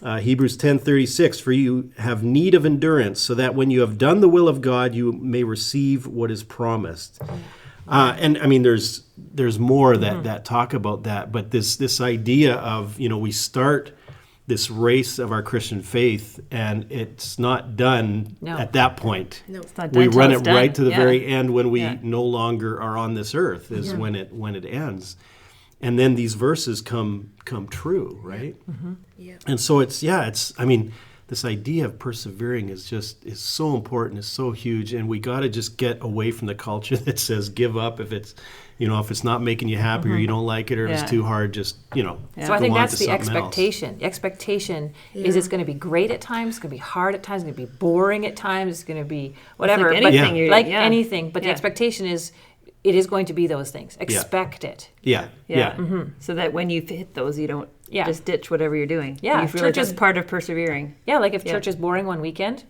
[SPEAKER 2] Hebrews 10:36, for you have need of endurance, so that when you have done the will of God, you may receive what is promised. There's more that talk about that, but this idea of, we start this race of our Christian faith, and it's not done at that point.
[SPEAKER 4] No.
[SPEAKER 1] It's not done
[SPEAKER 2] We
[SPEAKER 1] till
[SPEAKER 2] run
[SPEAKER 1] it's
[SPEAKER 2] it
[SPEAKER 1] done.
[SPEAKER 2] right to the
[SPEAKER 1] Yeah.
[SPEAKER 2] very end when we
[SPEAKER 1] Yeah.
[SPEAKER 2] no longer are on this earth is when it ends. And then these verses come true, right?
[SPEAKER 4] Yeah.
[SPEAKER 2] And so this idea of persevering is so important, is so huge, and we got to just get away from the culture that says give up if it's not making you happy or you don't like it or if it's too hard, just
[SPEAKER 3] So I think that's the expectation. The expectation is it's going to be great at times, it's going to be hard at times, it's going to be boring at times, it's going to be whatever.
[SPEAKER 1] like anything,
[SPEAKER 3] anything. But the expectation is it is going to be those things. Expect it.
[SPEAKER 2] Yeah.
[SPEAKER 1] So that when you hit those, you don't
[SPEAKER 3] Yeah.
[SPEAKER 1] just ditch whatever you're doing.
[SPEAKER 3] Yeah,
[SPEAKER 1] You feel like
[SPEAKER 3] church is-
[SPEAKER 1] that's part of persevering.
[SPEAKER 3] Yeah, like if church is boring one weekend,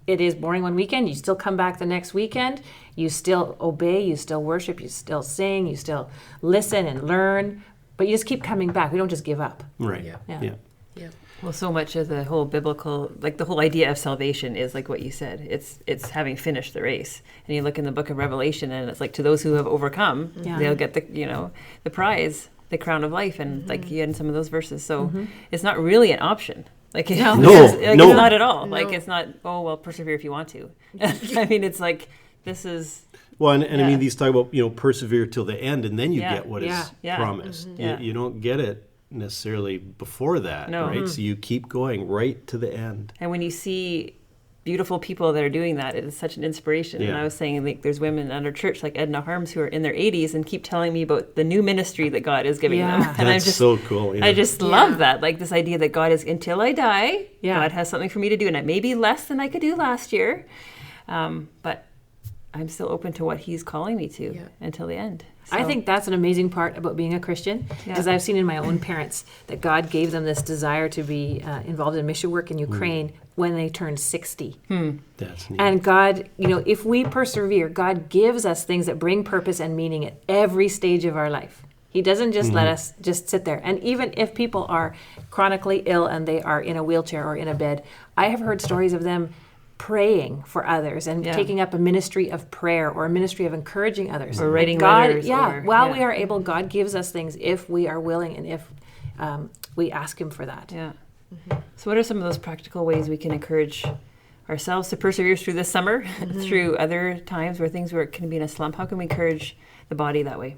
[SPEAKER 3] it is boring one weekend. You still come back the next weekend. You still obey. You still worship. You still sing. You still listen and learn. But you just keep coming back. We don't just give up.
[SPEAKER 2] Right.
[SPEAKER 3] Yeah.
[SPEAKER 2] Yeah.
[SPEAKER 1] Well, so much of the whole biblical, like the whole idea of salvation is like what you said. It's having finished the race. And you look in the book of Revelation, and it's like to those who have overcome, they'll get the prize, the crown of life, and like you had in some of those verses. So it's not really an option. Like
[SPEAKER 2] No,
[SPEAKER 1] it's
[SPEAKER 2] no.
[SPEAKER 1] not at all.
[SPEAKER 4] No.
[SPEAKER 1] Like it's not. Oh well, persevere if you want to. I mean, it's like this is.
[SPEAKER 2] Well, and I mean, these talk about, persevere till the end, and then you
[SPEAKER 1] Yeah.
[SPEAKER 2] get what is
[SPEAKER 1] Yeah.
[SPEAKER 2] promised.
[SPEAKER 1] Yeah.
[SPEAKER 2] You don't get it necessarily before that,
[SPEAKER 1] No.
[SPEAKER 2] right? So you keep going right to the end.
[SPEAKER 1] And when you see beautiful people that are doing that, it is such an inspiration. And
[SPEAKER 2] Yeah.
[SPEAKER 1] I was saying, like, there's women at our church, like Edna Harms, who are in their 80s and keep telling me about the new ministry that God is giving them.
[SPEAKER 3] Yeah.
[SPEAKER 1] And
[SPEAKER 2] That's so cool. Yeah.
[SPEAKER 1] I just love that. Like this idea that God is, until I die,
[SPEAKER 3] Yeah.
[SPEAKER 1] God has something for me to do. And it may be less than I could do last year. But I'm still open to what he's calling me to until the end.
[SPEAKER 3] I
[SPEAKER 1] So-
[SPEAKER 3] think that's an amazing part about being a Christian, because I've seen in my own parents that God gave them this desire to be involved in mission work in Ukraine when they turned 60.
[SPEAKER 2] That's neat.
[SPEAKER 3] And God, if we persevere, God gives us things that bring purpose and meaning at every stage of our life. He doesn't just let us just sit there. And even if people are chronically ill and they are in a wheelchair or in a bed, I have heard stories of them praying for others and taking up a ministry of prayer or a ministry of encouraging others.
[SPEAKER 1] Or writing
[SPEAKER 3] God,
[SPEAKER 1] letters. Or,
[SPEAKER 3] while we are able, God gives us things if we are willing and if we ask Him for that.
[SPEAKER 1] Yeah. So what are some of those practical ways we can encourage ourselves to persevere through this summer, through other times where things can be in a slump? How can we encourage the body that way?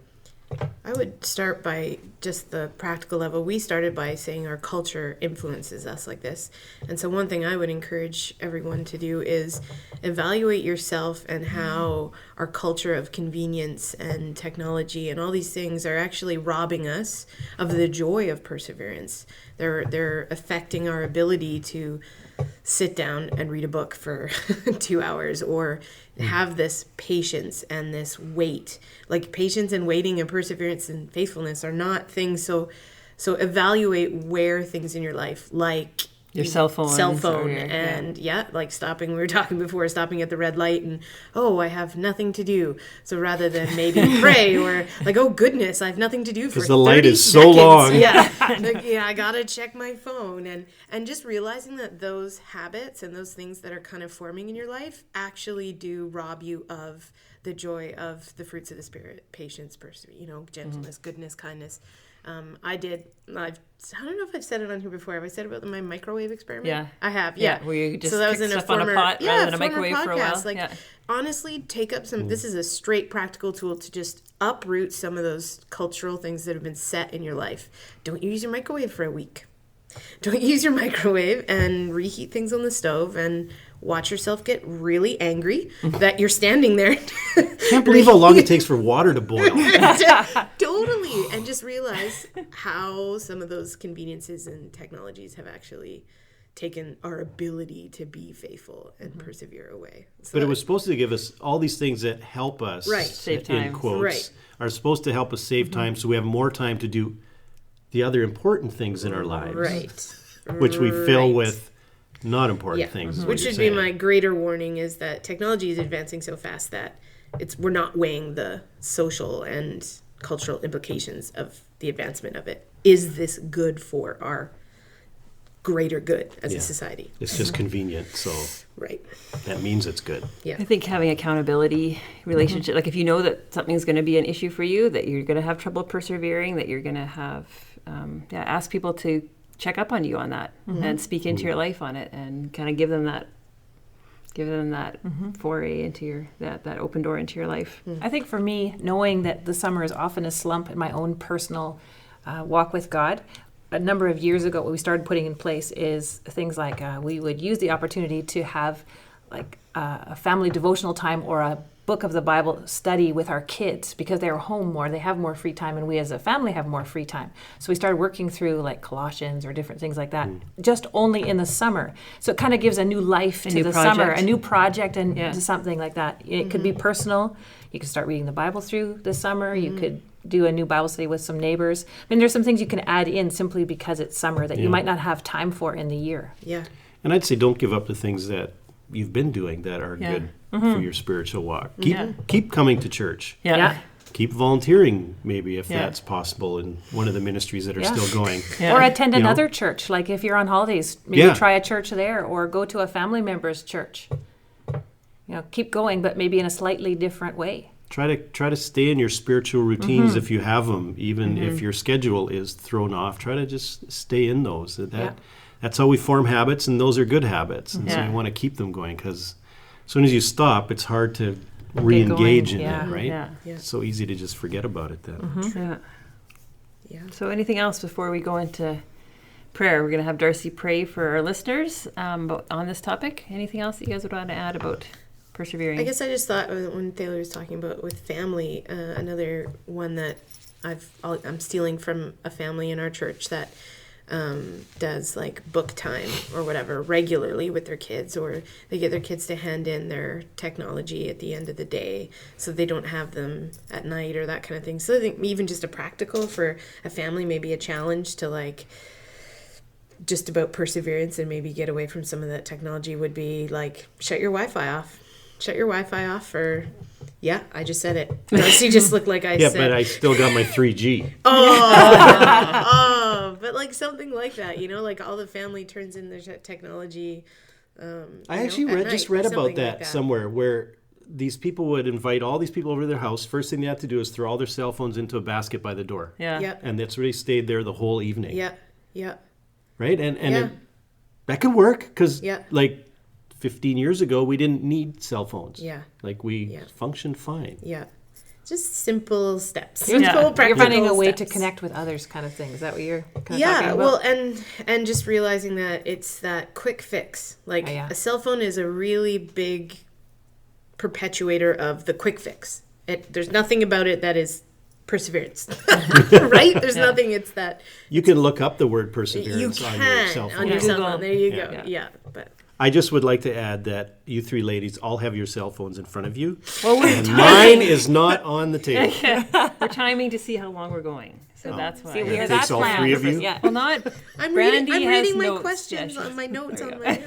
[SPEAKER 4] I would start by just the practical level. We started by saying our culture influences us like this. And so one thing I would encourage everyone to do is evaluate yourself and how our culture of convenience and technology and all these things are actually robbing us of the joy of perseverance. They're affecting our ability to sit down and read a book for 2 hours or have this patience and this wait. Like patience and waiting and perseverance and faithfulness are not things. So evaluate where things in your life, like
[SPEAKER 1] Your cell phone.
[SPEAKER 4] and like stopping. We were talking before, stopping at the red light and, I have nothing to do. So rather than maybe pray or like, oh goodness, I have nothing to do for
[SPEAKER 2] 'Cause the light
[SPEAKER 4] 30
[SPEAKER 2] is so
[SPEAKER 4] seconds.
[SPEAKER 2] long.
[SPEAKER 4] Yeah. Like, I gotta check my phone and just realizing that those habits and those things that are kind of forming in your life actually do rob you of the joy of the fruits of the Spirit, patience, gentleness, goodness, kindness. I don't know if I've said it on here before. Have I said about my microwave experiment?
[SPEAKER 1] Yeah.
[SPEAKER 4] I have.
[SPEAKER 1] Yeah,
[SPEAKER 4] Yeah.
[SPEAKER 1] where you just
[SPEAKER 4] so that was
[SPEAKER 1] cook
[SPEAKER 4] in a
[SPEAKER 1] stuff on a
[SPEAKER 4] former,
[SPEAKER 1] pot rather than a
[SPEAKER 4] former
[SPEAKER 1] microwave for a while.
[SPEAKER 4] podcast. Like,
[SPEAKER 1] Yeah.
[SPEAKER 4] honestly, take up some. This is a straight practical tool to just uproot some of those cultural things that have been set in your life. Don't use your microwave for a week. Don't use your microwave and reheat things on the stove and watch yourself get really angry that you're standing there.
[SPEAKER 2] Can't believe how long it takes for water to boil.
[SPEAKER 4] Totally. And just realize how some of those conveniences and technologies have actually taken our ability to be faithful and persevere away. So
[SPEAKER 2] But it was supposed to give us all these things that help us,
[SPEAKER 4] Right.
[SPEAKER 1] Save
[SPEAKER 2] in
[SPEAKER 1] time.
[SPEAKER 2] quotes,
[SPEAKER 4] Right.
[SPEAKER 2] are supposed to help us save time so we have more time to do the other important things in our lives,
[SPEAKER 4] right.
[SPEAKER 2] which we fill
[SPEAKER 4] Right.
[SPEAKER 2] with not important things. is what
[SPEAKER 4] Which
[SPEAKER 2] you're
[SPEAKER 4] should be
[SPEAKER 2] saying.
[SPEAKER 4] my greater warning is that technology is advancing so fast that we're not weighing the social and cultural implications of the advancement of it. Is this good for our greater good as
[SPEAKER 2] Yeah.
[SPEAKER 4] a society?
[SPEAKER 2] It's just convenient, so
[SPEAKER 4] Right.
[SPEAKER 2] that means it's good.
[SPEAKER 4] Yeah.
[SPEAKER 1] I think having accountability relationship, like if you know that something's going to be an issue for you, that you're going to have trouble persevering, that you're going to have, ask people to check up on you on that and speak into your life on it and kind of give them that foray into that open door into your life.
[SPEAKER 3] I think for me, knowing that the summer is often a slump in my own personal walk with God, a number of years ago, what we started putting in place is things like we would use the opportunity to have like a family devotional time or a book of the Bible study with our kids because they're home more, they have more free time, and we as a family have more free time. So we started working through like Colossians or different things like that, just only in the summer. So it kind of gives a new life to the summer, a new project and something like that. It could be personal. You could start reading the Bible through the summer. You could do a new Bible study with some neighbors. I mean, there's some things you can add in simply because it's summer that you might not have time for in the year.
[SPEAKER 4] Yeah.
[SPEAKER 2] And I'd say don't give up the things that you've been doing that are good for your spiritual walk. Keep coming to church.
[SPEAKER 3] Yeah.
[SPEAKER 2] Keep volunteering, maybe, if that's possible, in one of the ministries that are still going.
[SPEAKER 3] Or attend another church. Like if you're on holidays, maybe try a church there, or go to a family member's church. Keep going, but maybe in a slightly different way.
[SPEAKER 2] Try to stay in your spiritual routines if you have them, even if your schedule is thrown off. Try to just stay in those. That's how we form habits, and those are good habits. And so you want to keep them going, because as soon as you stop, it's hard to re-engage in it, right?
[SPEAKER 1] Yeah.
[SPEAKER 2] It's so easy to just forget about it then.
[SPEAKER 4] Yeah.
[SPEAKER 1] So anything else before we go into prayer? We're going to have Darcy pray for our listeners on this topic. Anything else that you guys would want to add about persevering?
[SPEAKER 4] I guess I just thought when Thaliea was talking about with family, another one that I'm stealing from a family in our church that does like book time or whatever regularly with their kids, or they get their kids to hand in their technology at the end of the day so they don't have them at night or that kind of thing. So I think even just a practical for a family, maybe a challenge to like just about perseverance and maybe get away from some of that technology would be like shut your Wi-Fi off. Shut your Wi-Fi off, or I just said it. Darcy just looked like I said.
[SPEAKER 2] Yeah, but I still got my 3G.
[SPEAKER 4] But like something like that, like all the family turns in their technology.
[SPEAKER 2] I actually read about that somewhere, where these people would invite all these people over to their house. First thing they have to do is throw all their cell phones into a basket by the door.
[SPEAKER 1] Yeah.
[SPEAKER 2] And that's where they stayed there the whole evening.
[SPEAKER 4] Yeah.
[SPEAKER 2] Right? And that could work, because like 15 years ago, we didn't need cell phones.
[SPEAKER 4] Yeah.
[SPEAKER 2] Like we functioned fine.
[SPEAKER 4] Yeah. Just simple steps.
[SPEAKER 3] You're finding a way to connect with others, kind of thing. Is that what you're kind of talking about?
[SPEAKER 4] Well, and just realizing that it's that quick fix. Like a cell phone is a really big perpetuator of the quick fix. There's nothing about it that is perseverance, right? There's nothing. It's that
[SPEAKER 2] you can look up the word perseverance
[SPEAKER 4] you
[SPEAKER 2] on your cell phone.
[SPEAKER 4] On your cell phone. There you go. Yeah. But
[SPEAKER 2] I just would like to add that you three ladies all have your cell phones in front of you,
[SPEAKER 1] and
[SPEAKER 2] mine is not on the table.
[SPEAKER 1] We're timing to see how long we're going, so that's why.
[SPEAKER 3] See, we
[SPEAKER 2] It
[SPEAKER 3] have
[SPEAKER 2] takes
[SPEAKER 3] that
[SPEAKER 2] all
[SPEAKER 3] plan.
[SPEAKER 2] three of you.
[SPEAKER 3] Yeah.
[SPEAKER 1] Well, not.
[SPEAKER 4] I'm
[SPEAKER 1] Brandie has
[SPEAKER 4] reading my
[SPEAKER 1] notes.
[SPEAKER 4] questions
[SPEAKER 1] Yeah,
[SPEAKER 4] on my notes on my.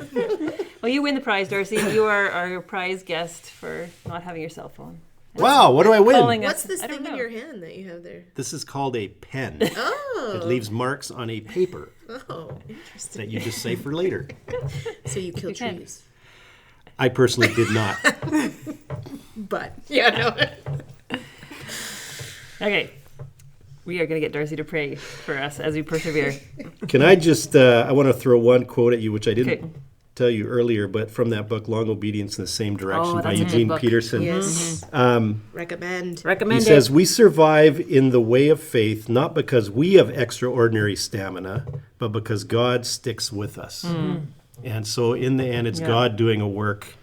[SPEAKER 1] Well, you win the prize, Darcy. You are our prize guest for not having your cell phone.
[SPEAKER 2] Wow, what do I win?
[SPEAKER 4] What's this thing in your hand that you have there?
[SPEAKER 2] This is called a pen.
[SPEAKER 4] Oh.
[SPEAKER 2] It leaves marks on a paper
[SPEAKER 4] Oh, interesting.
[SPEAKER 2] that you just save for later.
[SPEAKER 4] So you kill
[SPEAKER 1] can.
[SPEAKER 4] trees.
[SPEAKER 2] I personally did not.
[SPEAKER 4] But,
[SPEAKER 1] Okay. We are going to get Darcy to pray for us as we persevere.
[SPEAKER 2] Can I just, I want to throw one quote at you, which I didn't tell you earlier, but from that book, Long Obedience in the Same Direction by
[SPEAKER 3] that's a good
[SPEAKER 2] Eugene
[SPEAKER 3] book.
[SPEAKER 2] Peterson.
[SPEAKER 4] Yes.
[SPEAKER 3] Recommend
[SPEAKER 2] He
[SPEAKER 3] it.
[SPEAKER 2] says, we survive in the way of faith, not because we have extraordinary stamina, but because God sticks with us. And so in the end, it's God doing a work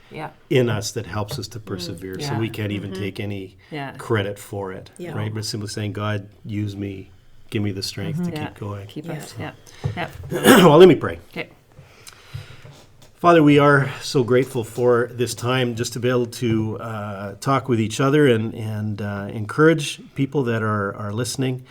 [SPEAKER 2] in us that helps us to persevere. So we can't even take any credit for it, right? But simply saying, God, use me, give me the strength to keep going.
[SPEAKER 1] Keep us. Yeah.
[SPEAKER 2] Well, let me pray.
[SPEAKER 1] Okay.
[SPEAKER 2] Father, we are so grateful for this time just to be able to talk with each other and encourage people that are listening.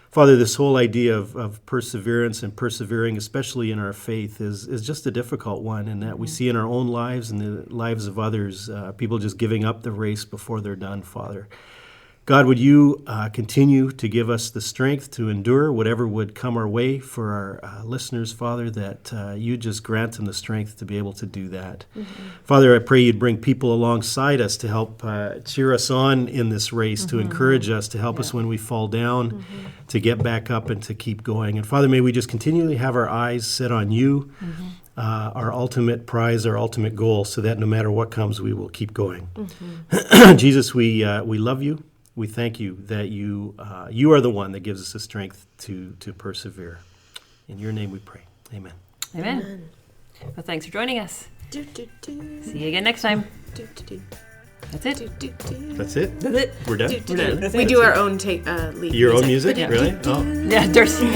[SPEAKER 2] Father, this whole idea of perseverance and persevering, especially in our faith, is just a difficult one, in that we see in our own lives and the lives of others, people just giving up the race before they're done, Father. God, would you continue to give us the strength to endure whatever would come our way for our listeners, Father, that you just grant them the strength to be able to do that. Father, I pray you'd bring people alongside us to help cheer us on in this race, to encourage us, to help us when we fall down, to get back up and to keep going. And Father, may we just continually have our eyes set on you, our ultimate prize, our ultimate goal, so that no matter what comes, we will keep going. Jesus, we love you. We thank you that you are the one that gives us the strength to persevere. In your name we pray. Amen.
[SPEAKER 1] Amen. Well, thanks for joining us.
[SPEAKER 4] Do, do, do.
[SPEAKER 1] See you again next time.
[SPEAKER 4] Do, do, do.
[SPEAKER 3] That's it.
[SPEAKER 2] That's it?
[SPEAKER 1] That's it.
[SPEAKER 2] We're done?
[SPEAKER 1] We're done.
[SPEAKER 4] We do our own lead
[SPEAKER 2] Your own
[SPEAKER 4] music.
[SPEAKER 2] music? Really? Oh.
[SPEAKER 1] Yeah, Darcy.